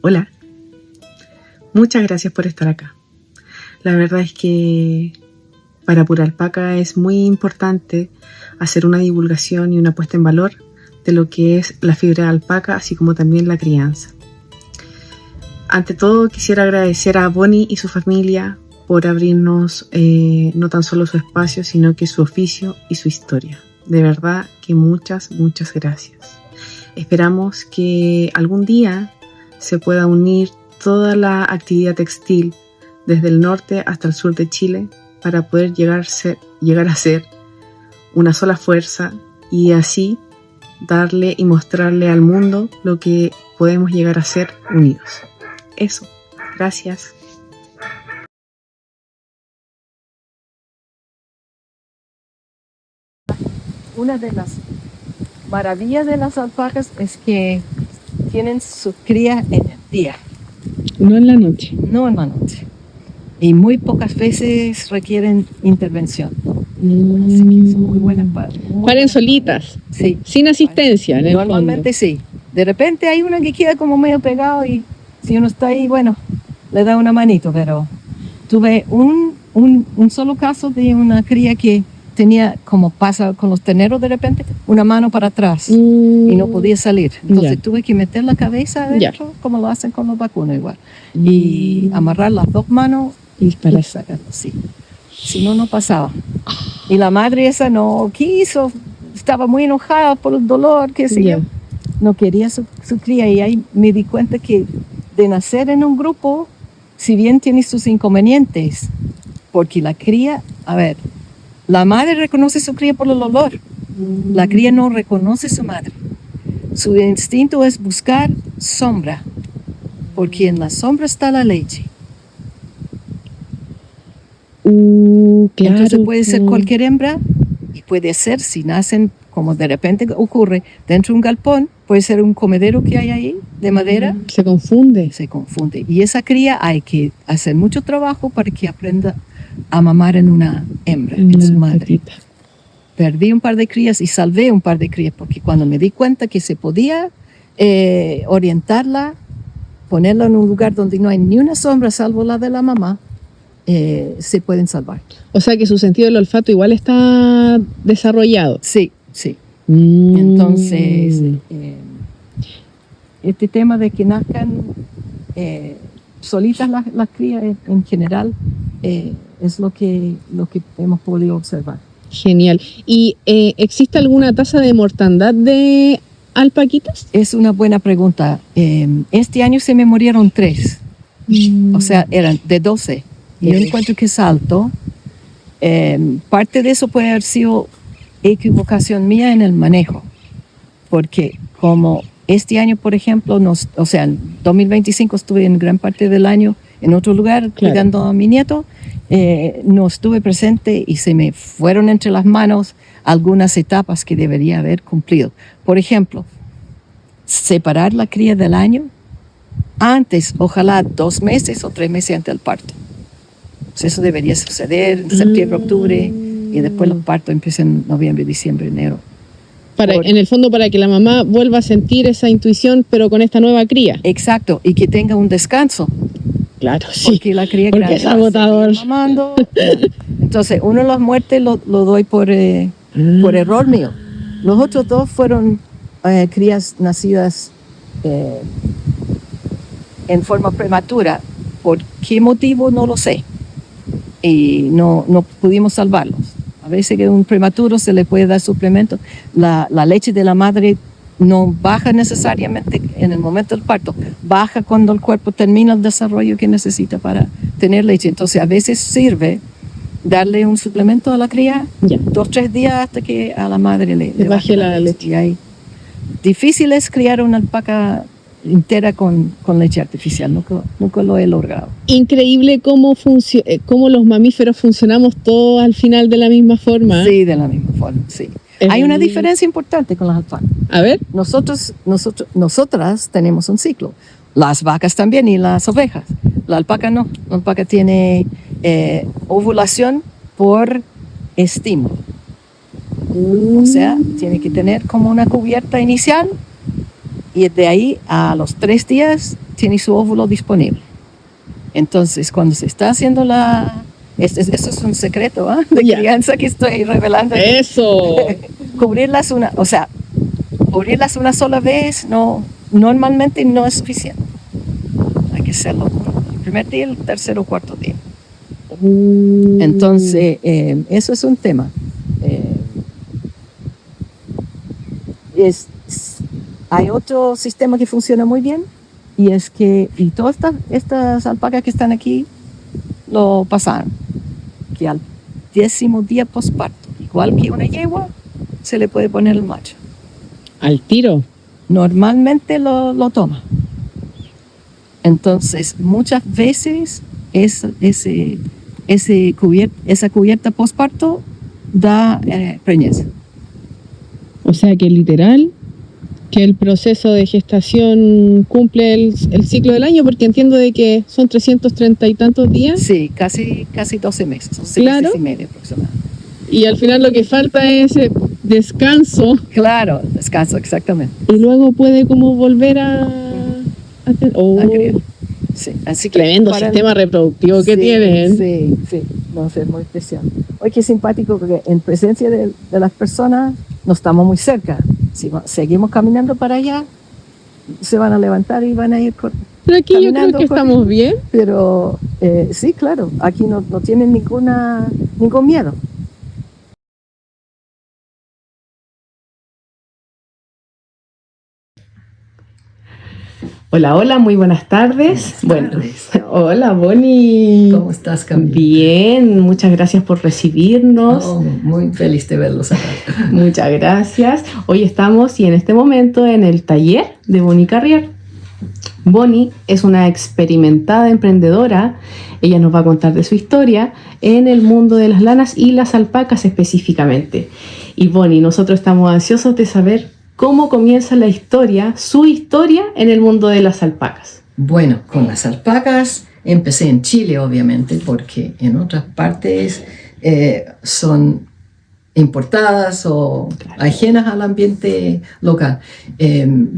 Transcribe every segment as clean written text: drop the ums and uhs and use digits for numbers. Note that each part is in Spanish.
Hola, muchas gracias por estar acá. La verdad es que para Pura Alpaca es muy importante hacer una divulgación y una puesta en valor de lo que es la fibra de alpaca, así como también la crianza. Ante todo, quisiera agradecer a Bonnie y su familia por abrirnos no tan solo su espacio, sino que su oficio y su historia. De verdad que muchas gracias. Esperamos que algún día se pueda unir toda la actividad textil desde el norte hasta el sur de Chile para poder llegar a ser una sola fuerza y así darle y mostrarle al mundo lo que podemos llegar a ser unidos. Eso, gracias. Una de las maravillas de las alpacas es que tienen su cría en el día. No en la noche. No en la noche. Y muy pocas veces requieren intervención. Así que son muy buenas para... Paren solitas. Sí. Sin asistencia, en el Normalmente fondo. sí. De repente hay una que queda como medio pegado y si uno está ahí, bueno, le da una manito. Pero tuve un solo caso de una cría que tenía, como pasa con los terneros de repente, una mano para atrás y no podía salir. Entonces tuve que meter la cabeza adentro, como lo hacen con los vacunos igual. Y amarrar las dos manos y sacarlo, sí. Si no, no pasaba. Y la madre esa no quiso, estaba muy enojada por el dolor, qué sé yo. No quería su cría y ahí me di cuenta que de nacer en un grupo, si bien tiene sus inconvenientes, porque la cría, a ver, la madre reconoce su cría por el olor. La cría no reconoce a su madre. Su instinto es buscar sombra, porque en la sombra está la leche. Claro. Entonces puede ser cualquier hembra y puede ser, si nacen, como de repente ocurre, dentro de un galpón, puede ser un comedero que hay ahí de madera. Se confunde. Se confunde. Y esa cría hay que hacer mucho trabajo para que aprenda a mamar en una hembra, en su madre. Patita. Perdí un par de crías y salvé un par de crías porque cuando me di cuenta que se podía orientarla, ponerla en un lugar donde no hay ni una sombra salvo la de la mamá, se pueden salvar. O sea que su sentido del olfato igual está desarrollado. Sí, sí. Entonces, este tema de que nazcan solitas las crías en general es lo que hemos podido observar. Genial. ¿Y existe alguna tasa de mortandad de alpaquitas? Es una buena pregunta. Este año se me murieron 3. O sea, eran de 12. Y yo encuentro que es alto. Parte de eso puede haber sido equivocación mía en el manejo. Porque como este año, por ejemplo, o sea, en 2025 estuve en gran parte del año en otro lugar cuidando a mi nieto, no estuve presente y se me fueron entre las manos algunas etapas que debería haber cumplido. Por ejemplo, separar la cría del año antes, ojalá 2 meses o 3 meses antes del parto. Pues eso debería suceder en septiembre, octubre, y después los partos empiezan en noviembre, diciembre, enero. En el fondo, para que la mamá vuelva a sentir esa intuición, pero con esta nueva cría. Exacto, y que tenga un descanso. Claro, sí. Porque la cría porque es agotador. Mamando. Entonces, uno de las muertes lo doy por error mío. Los otros 2 fueron crías nacidas en forma prematura. ¿Por qué motivo? No lo sé. Y no pudimos salvarlos. A veces que un prematuro se le puede dar suplemento. La leche de la madre no baja necesariamente en el momento del parto, baja cuando el cuerpo termina el desarrollo que necesita para tener leche. Entonces a veces sirve darle un suplemento a la cría 2-3 días hasta que a la madre le baje la leche. Y hay, difícil es criar una alpaca entera con leche artificial, nunca lo he logrado. Increíble cómo los mamíferos funcionamos todos al final de la misma forma. Sí, de la misma forma, sí. Hay una diferencia importante con las alpacas. A ver. Nosotras tenemos un ciclo. Las vacas también y las ovejas. La alpaca no. La alpaca tiene ovulación por estímulo. O sea, tiene que tener como una cubierta inicial y de ahí a los 3 días tiene su óvulo disponible. Entonces, cuando se está haciendo eso es un secreto de crianza que estoy revelando. ¡Eso! Cubrirlas una sola vez normalmente no es suficiente. Hay que hacerlo el primer día, el tercer o cuarto día. Entonces, eso es un tema. Hay otro sistema que funciona muy bien, y es que todas estas alpacas que están aquí lo pasaron, que al 10º día posparto, igual que una yegua, se le puede poner el macho. ¿Al tiro? Normalmente lo toma. Entonces, muchas veces esa cubierta posparto da preñez. O sea que literal, que el proceso de gestación cumple el ciclo del año, porque entiendo de que son 330 y tantos días. Sí, casi 12 meses, 11 claro. meses y medio aproximadamente. Y al final lo que falta es descanso. Claro, descanso, exactamente. Y luego puede como volver a criar. Sí, así que tremendo sistema reproductivo que tienen. Sí, no sé, muy especial. Oye, qué simpático, porque en presencia de las personas no estamos muy cerca. Si seguimos caminando para allá, se van a levantar y van a ir pero aquí yo creo que estamos bien. Pero sí, claro, aquí no tienen ningún miedo. Hola, hola, muy buenas tardes. Hola, Bonnie. ¿Cómo estás, Camila? Bien, muchas gracias por recibirnos. Muy feliz de verlos acá. Muchas gracias. Hoy estamos y en este momento en el taller de Bonnie Carrier. Bonnie es una experimentada emprendedora. Ella nos va a contar de su historia en el mundo de las lanas y las alpacas específicamente. Y Bonnie, nosotros estamos ansiosos de saber cómo comienza su historia en el mundo de las alpacas. Bueno, con las alpacas empecé en Chile, obviamente, porque en otras partes son importadas o ajenas al ambiente local.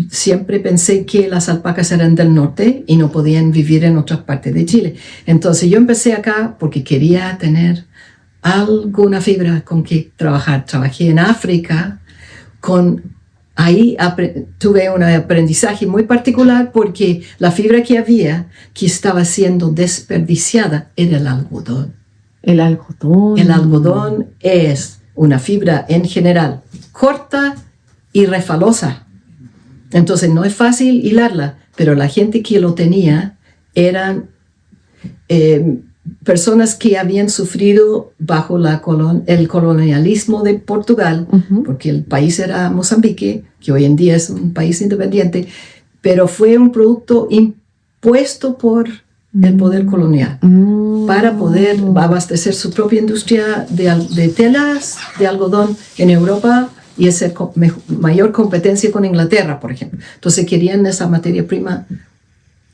Siempre pensé que las alpacas eran del norte y no podían vivir en otras partes de Chile. Entonces yo empecé acá porque quería tener alguna fibra con que trabajar. Trabajé en África Ahí tuve un aprendizaje muy particular porque la fibra que estaba siendo desperdiciada era el algodón. El algodón. El algodón es una fibra en general corta y refalosa. Entonces no es fácil hilarla, pero la gente que lo tenía eran personas que habían sufrido bajo el colonialismo de Portugal, porque el país era Mozambique, que hoy en día es un país independiente, pero fue un producto impuesto por el poder colonial para poder abastecer su propia industria de telas de algodón en Europa y hacer mayor competencia con Inglaterra, por ejemplo. Entonces querían esa materia prima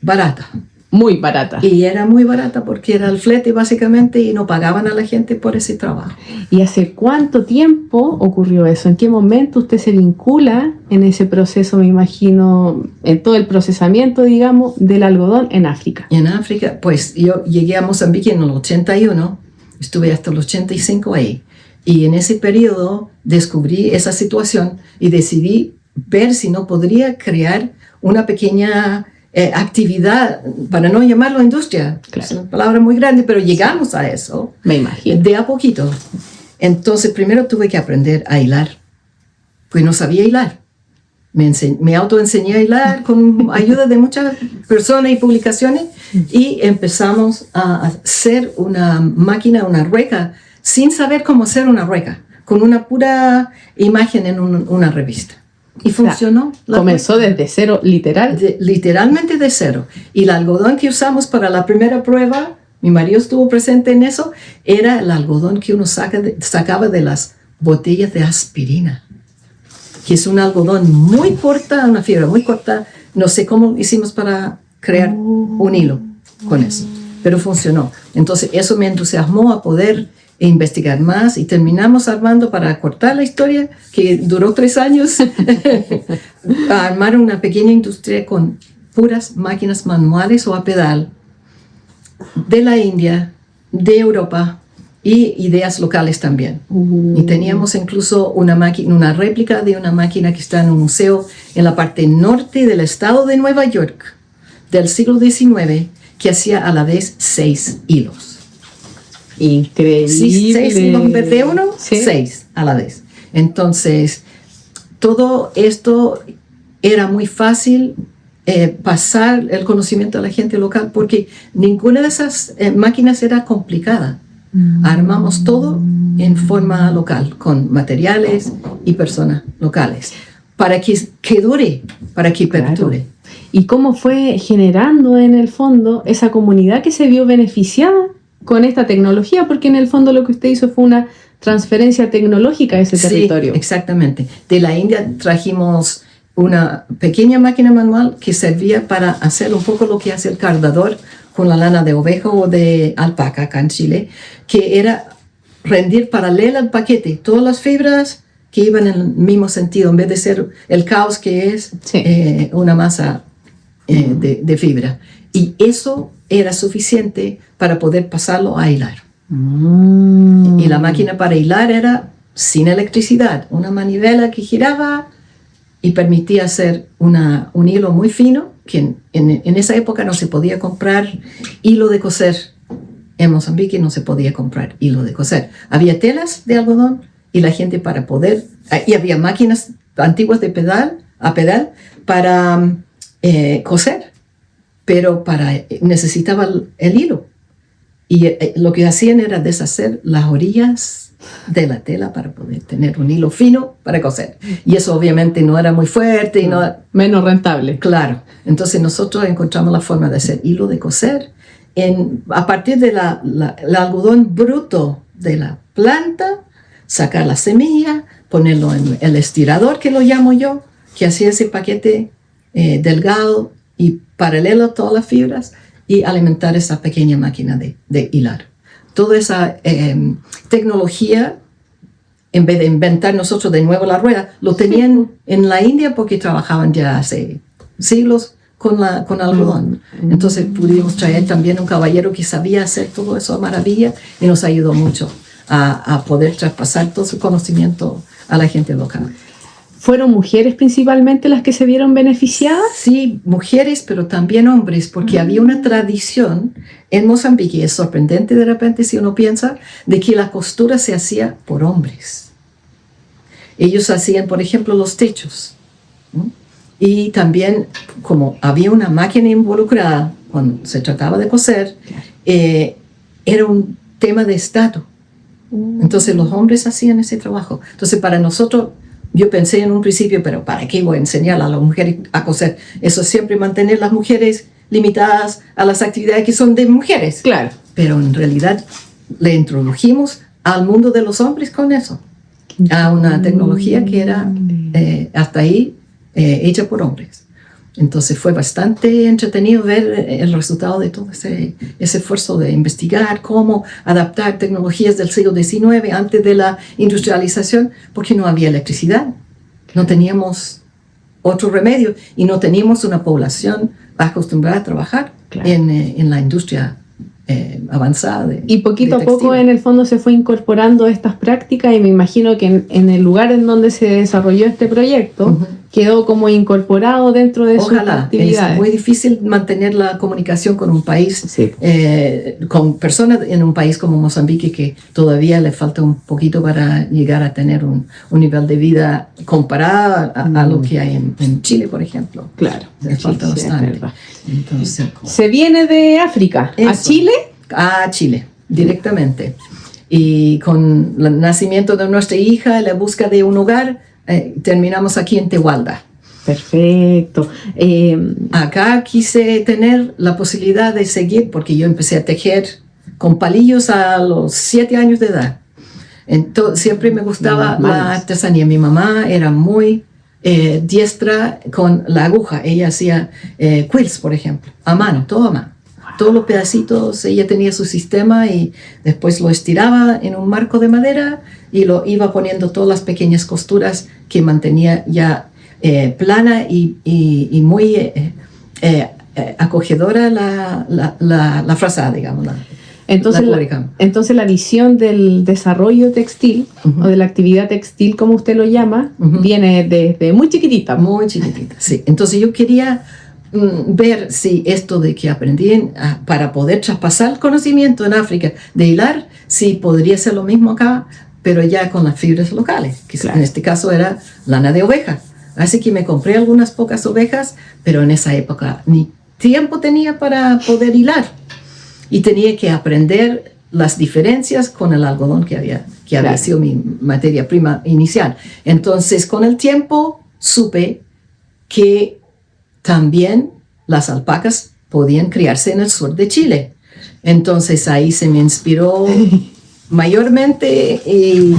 barata. Muy barata. Y era muy barata porque era el flete básicamente y no pagaban a la gente por ese trabajo. ¿Y hace cuánto tiempo ocurrió eso? ¿En qué momento usted se vincula en ese proceso, me imagino, en todo el procesamiento, digamos, del algodón en África? En África, pues yo llegué a Mozambique en el 81, estuve hasta el 85 ahí. Y en ese periodo descubrí esa situación y decidí ver si no podría crear una pequeña actividad, para no llamarlo industria, claro. Es una palabra muy grande, pero llegamos a eso. Me imagino. De a poquito. Entonces, primero tuve que aprender a hilar, pues no sabía hilar. Me autoenseñé a hilar con ayuda de muchas personas y publicaciones y empezamos a hacer una máquina, una rueca, sin saber cómo hacer una rueca, con una pura imagen en una revista. Y funcionó. Comenzó desde cero, literal. Literalmente de cero. Y el algodón que usamos para la primera prueba, mi marido estuvo presente en eso, era el algodón que uno sacaba de las botellas de aspirina, que es un algodón muy corta, una fibra muy corta. No sé cómo hicimos para crear un hilo con eso, pero funcionó. Entonces eso me entusiasmó a poder investigar más y terminamos armando, para cortar la historia, que duró 3 años, a armar una pequeña industria con puras máquinas manuales o a pedal de la India, de Europa y ideas locales también. Y teníamos incluso una réplica de una máquina que está en un museo en la parte norte del estado de Nueva York del siglo XIX, que hacía a la vez 6 hilos. Increíble. 6 hilos en vez de uno, Sí. 6 a la vez. Entonces, todo esto era muy fácil pasar el conocimiento a la gente local porque ninguna de esas máquinas era complicada. Armamos todo en forma local, con materiales y personas locales, para que dure, para que perdure. ¿Y cómo fue generando en el fondo esa comunidad que se vio beneficiada con esta tecnología? Porque en el fondo lo que usted hizo fue una transferencia tecnológica a ese territorio. Sí, exactamente. De la India trajimos una pequeña máquina manual que servía para hacer un poco lo que hace el cardador con la lana de oveja o de alpaca acá en Chile, que era rendir paralela al paquete todas las fibras que iban en el mismo sentido, en vez de ser el caos que es una masa de fibra. Y eso era suficiente para poder pasarlo a hilar. Y la máquina para hilar era sin electricidad, una manivela que giraba y permitía hacer un hilo muy fino, que en esa época no se podía comprar hilo de coser. En Mozambique no se podía comprar hilo de coser. Había telas de algodón y la gente para poder... Y había máquinas antiguas de pedal para coser, pero necesitaba el hilo. Y lo que hacían era deshacer las orillas de la tela para poder tener un hilo fino para coser. Y eso obviamente no era muy fuerte. Menos rentable. Claro. Entonces nosotros encontramos la forma de hacer hilo de coser a partir del algodón bruto de la planta, sacar la semilla, ponerlo en el estirador, que lo llamo yo, que hacía ese paquete delgado y paralelo a todas las fibras, y alimentar esa pequeña máquina de hilar. Toda esa tecnología, en vez de inventar nosotros de nuevo la rueda, lo tenían en la India porque trabajaban ya hace siglos con algodón. Entonces pudimos traer también un caballero que sabía hacer todo eso a maravilla y nos ayudó mucho a poder traspasar todo su conocimiento a la gente local. ¿Fueron mujeres principalmente las que se vieron beneficiadas? Sí, mujeres, pero también hombres, porque había una tradición en Mozambique, y es sorprendente de repente si uno piensa, de que la costura se hacía por hombres. Ellos hacían, por ejemplo, los techos. Y también, como había una máquina involucrada cuando se trataba de coser, era un tema de estatus. Entonces los hombres hacían ese trabajo. Entonces para nosotros, yo pensé en un principio, pero ¿para qué voy a enseñar a las mujeres a coser? Eso siempre mantener las mujeres limitadas a las actividades que son de mujeres. Claro. Pero en realidad le introdujimos al mundo de los hombres con eso, a una tecnología que era hasta ahí hecha por hombres. Entonces fue bastante entretenido ver el resultado de todo ese esfuerzo de investigar cómo adaptar tecnologías del siglo XIX antes de la industrialización, porque no había electricidad, no teníamos otro remedio y no teníamos una población acostumbrada a trabajar en la industria avanzada. Y poquito a poco en el fondo se fue incorporando estas prácticas y me imagino que en el lugar en donde se desarrolló este proyecto quedó como incorporado dentro de sus actividades. Es muy difícil mantener la comunicación con un país, con personas en un país como Mozambique, que todavía le falta un poquito para llegar a tener un nivel de vida comparado a lo que hay en Chile, por ejemplo. Claro. Le falta bastante. Entonces, se viene de África a Chile. A Chile, directamente. Y con el nacimiento de nuestra hija, la búsqueda de un hogar, terminamos aquí en Tehualda. Perfecto. Acá quise tener la posibilidad de seguir, porque yo empecé a tejer con palillos a los 7 años de edad. Entonces, siempre me gustaba la artesanía. Mi mamá era muy diestra con la aguja. Ella hacía quilts, por ejemplo, a mano, todo a mano. Todos los pedacitos, ella tenía su sistema y después lo estiraba en un marco de madera y lo iba poniendo todas las pequeñas costuras que mantenía ya plana y muy acogedora la frazada, digamos. Entonces, entonces la visión del desarrollo textil o de la actividad textil, como usted lo llama, viene desde muy chiquitita. Muy chiquitita, sí. Entonces yo quería ver si esto de que aprendí para poder traspasar el conocimiento en África de hilar, si podría ser lo mismo acá, pero ya con las fibras locales, que en este caso era lana de oveja. Así que me compré algunas pocas ovejas, pero en esa época ni tiempo tenía para poder hilar. Y tenía que aprender las diferencias con el algodón que había sido mi materia prima inicial. Entonces, con el tiempo, supe que también las alpacas podían criarse en el sur de Chile. Entonces, ahí se me inspiró mayormente y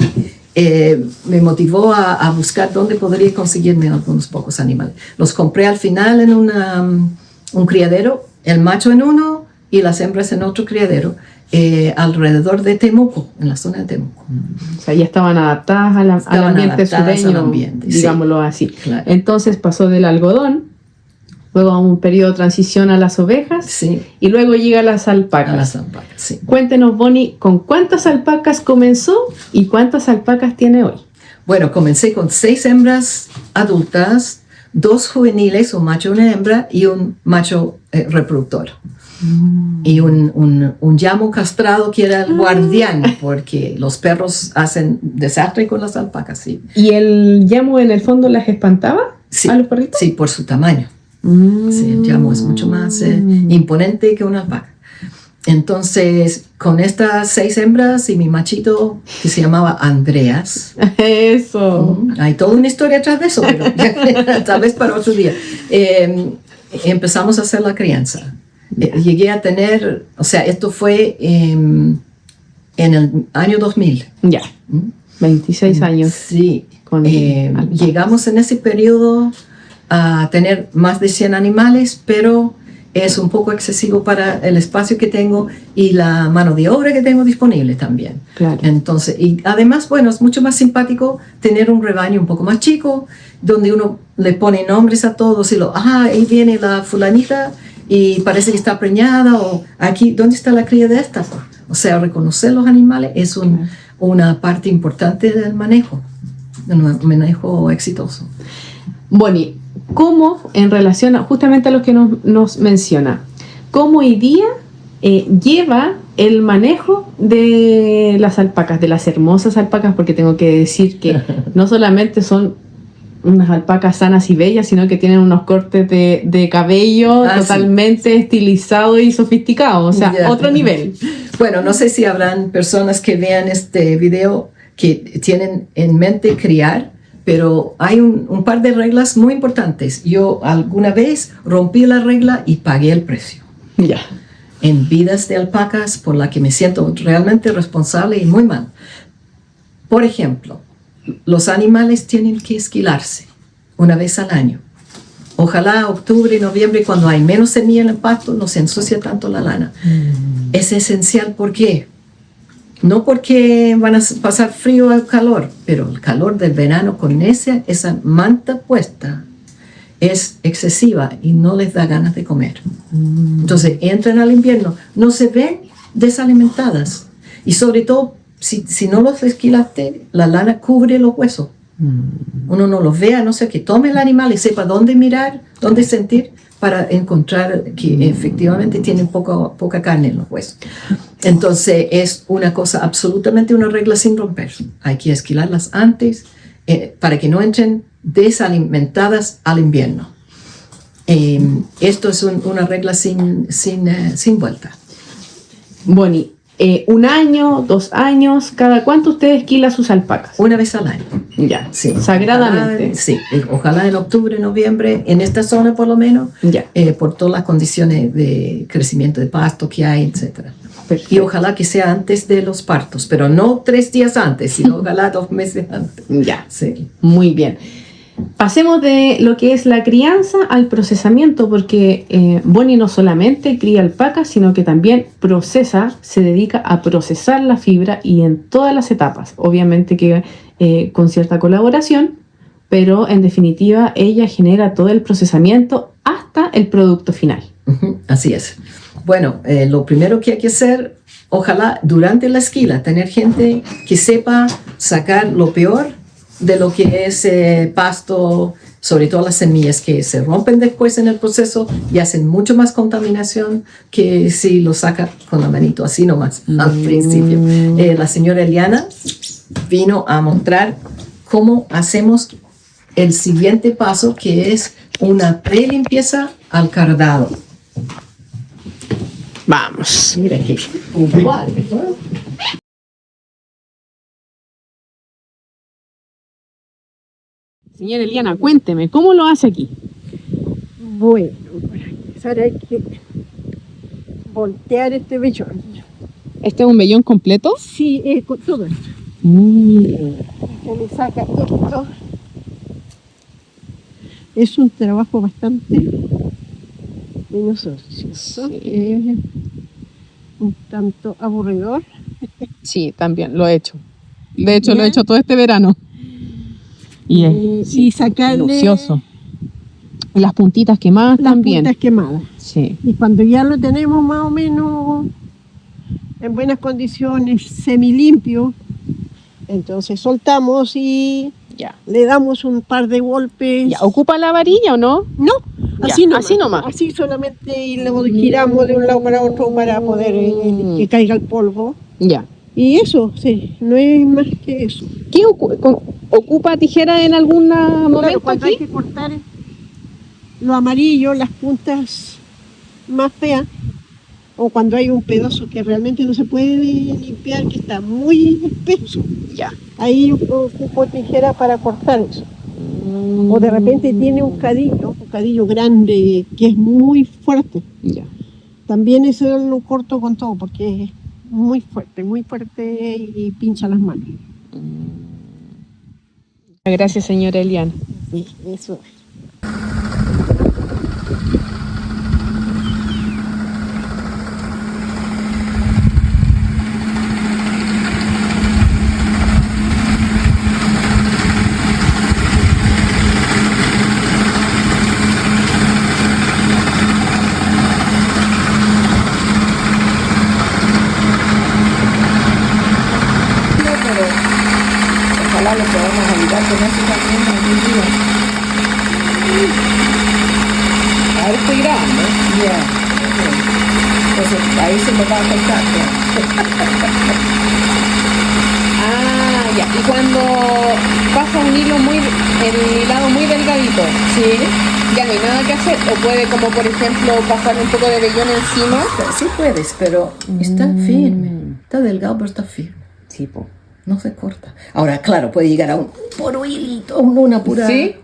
me motivó a buscar dónde podría conseguirme algunos pocos animales. Los compré al final en un criadero, el macho en uno y las hembras en otro criadero, alrededor de Temuco, en la zona de Temuco. O sea, ya estaban adaptadas al ambiente sureño, digámoslo así. Claro. Entonces pasó del algodón, luego a un periodo de transición a las ovejas, y luego llega a las alpacas. A las alpacas, sí. Cuéntenos, Bonnie, ¿con cuántas alpacas comenzó y cuántas alpacas tiene hoy? Bueno, comencé con 6 hembras adultas, 2 juveniles, un macho y una hembra, y un macho reproductor. Y un llamo castrado que era el guardián, porque los perros hacen desastre con las alpacas, sí. ¿Y el llamo en el fondo las espantaba a los perritos? Sí, por su tamaño. Sí, el llamo es mucho más imponente que una alpaca. Entonces, con estas 6 hembras y mi machito, que se llamaba Andreas. Eso. Hay toda una historia atrás de eso, pero tal vez para otro día. Empezamos a hacer la crianza. Llegué a tener, o sea, esto fue en el año 2000. Ya, 26 años. Sí, llegamos en ese periodo a tener más de 100 animales, pero es un poco excesivo para el espacio que tengo y la mano de obra que tengo disponible también. Claro. Entonces, y además, bueno, es mucho más simpático tener un rebaño un poco más chico, donde uno le pone nombres a todos y ahí viene la fulanita y parece que está preñada, o aquí, ¿dónde está la cría de esta? O sea, reconocer los animales es una parte importante del manejo exitoso. Bonnie, ¿cómo, en relación justamente a lo que nos menciona, cómo hoy día lleva el manejo de las alpacas, de las hermosas alpacas? Porque tengo que decir que no solamente son unas alpacas sanas y bellas, sino que tienen unos cortes de cabello totalmente estilizados y sofisticados, o sea, otro nivel. Bueno, no sé si habrán personas que vean este video que tienen en mente criar, pero hay un par de reglas muy importantes. Yo alguna vez rompí la regla y pagué el precio. Ya. En vidas de alpacas por la que me siento realmente responsable y muy mal. Por ejemplo, los animales tienen que esquilarse una vez al año. Ojalá octubre y noviembre, cuando hay menos semilla en el pasto, no se ensucia tanto la lana. Es esencial, ¿por qué? No porque van a pasar frío o calor, pero el calor del verano con esa manta puesta es excesiva y no les da ganas de comer. Entonces entran al invierno, no se ven desalimentadas y sobre todo si no los esquilaste, la lana cubre los huesos. Uno no los vea, no sé, que tome el animal y sepa dónde mirar, dónde sentir para encontrar que efectivamente tienen poca carne en los huesos. Entonces es una cosa absolutamente una regla sin romper. Hay que esquilarlas antes para que no entren desalimentadas al invierno. Esto es una regla sin vuelta. Bonnie, 1 año, 2 años, ¿cada cuánto usted esquila sus alpacas? Una vez al año. Ya, sí, sagradamente. Ojalá en octubre, noviembre, en esta zona por lo menos, por todas las condiciones de crecimiento de pasto que hay, etc. Perfecto. Y ojalá que sea antes de los partos, pero no 3 días antes, sino ojalá 2 meses antes. Ya, sí. Muy bien. Pasemos de lo que es la crianza al procesamiento, porque Bonnie no solamente cría alpacas, sino que también se dedica a procesar la fibra y en todas las etapas. Obviamente que con cierta colaboración, pero en definitiva ella genera todo el procesamiento hasta hasta el producto final. Así es. Bueno, lo primero que hay que hacer, ojalá durante la esquila, tener gente que sepa sacar lo peor de lo que es pasto, sobre todo las semillas que se rompen después en el proceso y hacen mucho más contaminación que si lo saca con la manito, así nomás, al principio. La señora Eliana vino a mostrar cómo hacemos el siguiente paso, que es una pre-limpieza al cardado. Vamos. Mira qué puntual, ¿verdad? Señora Eliana, cuénteme, ¿cómo lo hace aquí? Bueno, para empezar hay que voltear este vellón. ¿Este es un vellón completo? Sí, con todo esto. Se le saca esto. Es un trabajo bastante minucioso. Es un tanto aburridor. Sí, también lo he hecho. De hecho, lo ¿Ya? he hecho todo este verano. Y sacarle minucioso. Y las puntitas quemadas las también. puntas quemadas. Sí. Y cuando ya lo tenemos más o menos en buenas condiciones, semilimpio, entonces soltamos y Ya. le damos un par de golpes. Ya. ¿Ocupa la varilla o no? No, Ya, así nomás. así nomás. Así solamente y lo giramos de un lado para otro para poder que caiga el polvo. Ya. Y eso, sí, no es más que eso. ¿Qué ocupa tijera en algún momento Claro, cuando hay aquí? que cortar lo amarillo, las puntas más feas, o cuando hay un pedazo que realmente no se puede limpiar, que está muy espeso, Ya. ahí ocupo tijera para cortar eso. O de repente tiene un cadillo grande que es muy fuerte. Ya. También eso lo corto con todo porque es muy fuerte y pincha las manos. Gracias, señora Eliana. Sí, eso. Pero ojalá lo podamos ayudar con eso también algún día. Ahora estoy grabando. Ya. Entonces ahí se me va a cortar. Ah, ya. Y cuando pasa un hilo el hilado muy delgadito, Sí. ya no hay nada que hacer. O puede, como por ejemplo, pasar un poco de vellón encima. Sí puedes, pero está firme. Está delgado, pero está firme. Sí, po. No se corta. Ahora, claro, puede llegar a un puro hilito, una pura, ¿Sí?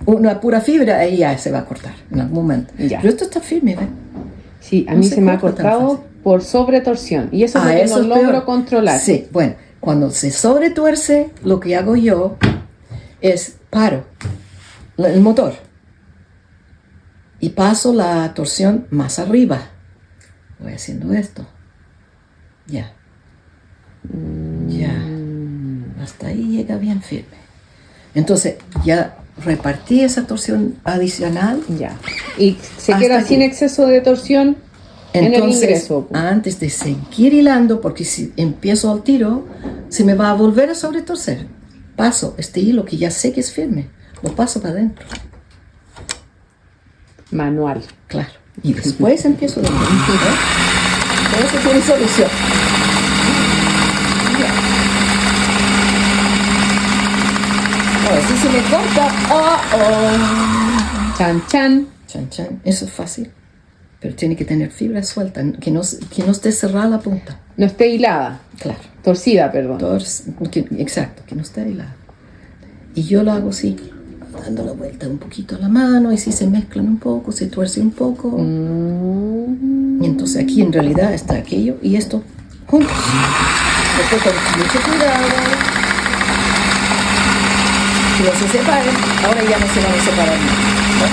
una pura fibra, ahí ya se va a cortar en algún momento. Ya. Pero esto está firme, ¿ves? Sí, a No mí se se me ha corta tan cortado fácil. por sobretorsión. Y eso es lo que eso no es logro peor. controlar. Sí, bueno, cuando se sobretuerce, lo que hago yo es paro el motor y paso la torsión más arriba. Voy haciendo esto. Ya. Ya. Hasta ahí llega bien firme. Entonces, ya repartí esa torsión adicional. Ya. Y se Hasta queda aquí. sin exceso de torsión en el Entonces, ingreso. antes de seguir hilando, porque si empiezo al tiro, se me va a volver a sobretorcer. Paso este hilo que ya sé que es firme, lo paso para adentro. Manual. Claro. Y después empiezo de nuevo. Todo eso tiene solución. Ahora, si se me corta, Chan, chan. Chan, chan. Eso es fácil. Pero tiene que tener fibra suelta, que no esté cerrada la punta. No esté hilada. Claro. Torcida, perdón. Exacto, que no esté hilada. Y yo lo hago así, dando la vuelta un poquito a la mano, y si se mezclan un poco, se tuerce un poco. Y entonces aquí en realidad está aquello y esto juntos. Después con mucho cuidado. Si no se separan, ahora ya no se van a separar más. ¿No?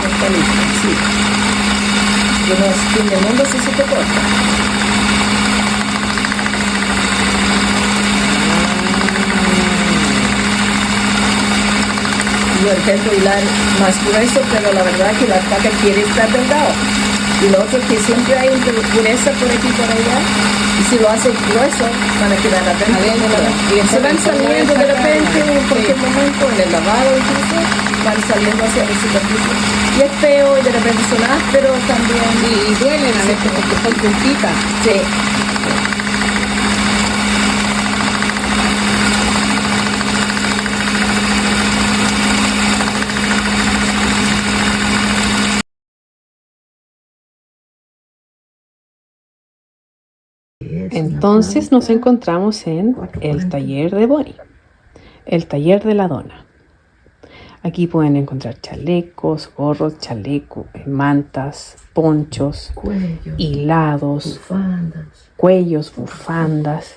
Está listo, sí. Que no es fin del mundo si se te corta. yo intento hilar más grueso, pero la verdad que la alpaca quiere estar delgado. Y lo otro es que siempre hay una pureza por aquí y por allá, y si lo haces grueso, van a quedar adentro. Y se van saliendo de repente, en cualquier momento, en el lavado incluso, van saliendo hacia la superficie. Y es feo, y de repente son ásperos también. Y duelen a veces porque son puntitas. Sí. Entonces nos encontramos en el taller de Bonnie, el taller de la dona. Aquí pueden encontrar chalecos, gorros, chalecos, mantas, ponchos, Cuello, hilados, bufandas. cuellos, bufandas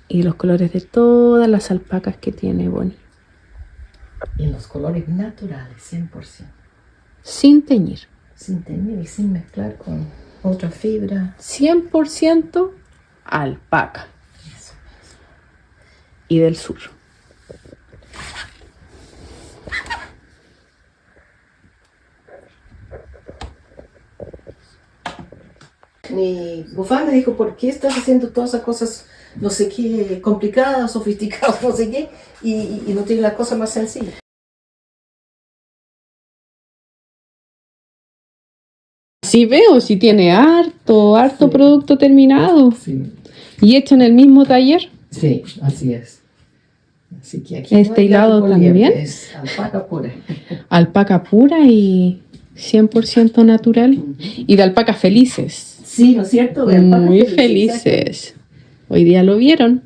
y los colores de todas las alpacas que tiene Bonnie, Y los colores naturales, 100%. sin teñir, Sin teñir y sin mezclar con otra fibra. 100% alpaca y del sur. Mi bufanda dijo, ¿por qué estás haciendo todas esas cosas, no sé qué, complicadas, sofisticadas, no sé qué, y no tienes la cosa más sencilla? Sí veo, si tiene harto Sí. producto terminado Sí, y hecho en el mismo taller. sí, así es. Así que aquí Este no hay hilado gato por también. liebre, es alpaca pura. Alpaca pura y 100% natural. Y de alpacas felices. Sí, ¿no es cierto? De alpaca Muy feliz, exacto. felices. Hoy día lo vieron.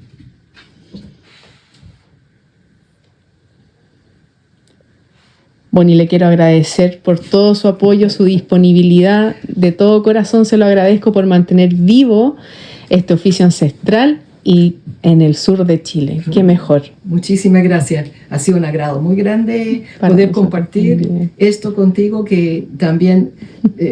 Bonnie, le quiero agradecer por todo su apoyo, su disponibilidad. De todo corazón se lo agradezco por mantener vivo este oficio ancestral y en el sur de Chile. Qué mejor. Muchísimas gracias. Ha sido un agrado muy grande Para poder nosotros compartir también. esto contigo, que también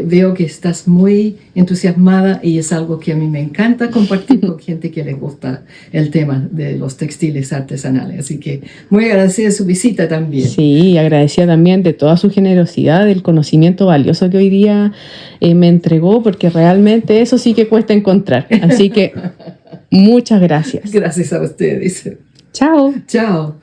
veo que estás muy entusiasmada y es algo que a mí me encanta compartir con gente que le gusta el tema de los textiles artesanales. Así que muy agradecida de su visita también. Sí, agradecida también de toda su generosidad, del conocimiento valioso que hoy día me entregó, porque realmente eso sí que cuesta encontrar. Así que muchas gracias. Gracias a ustedes. Chao. Chao.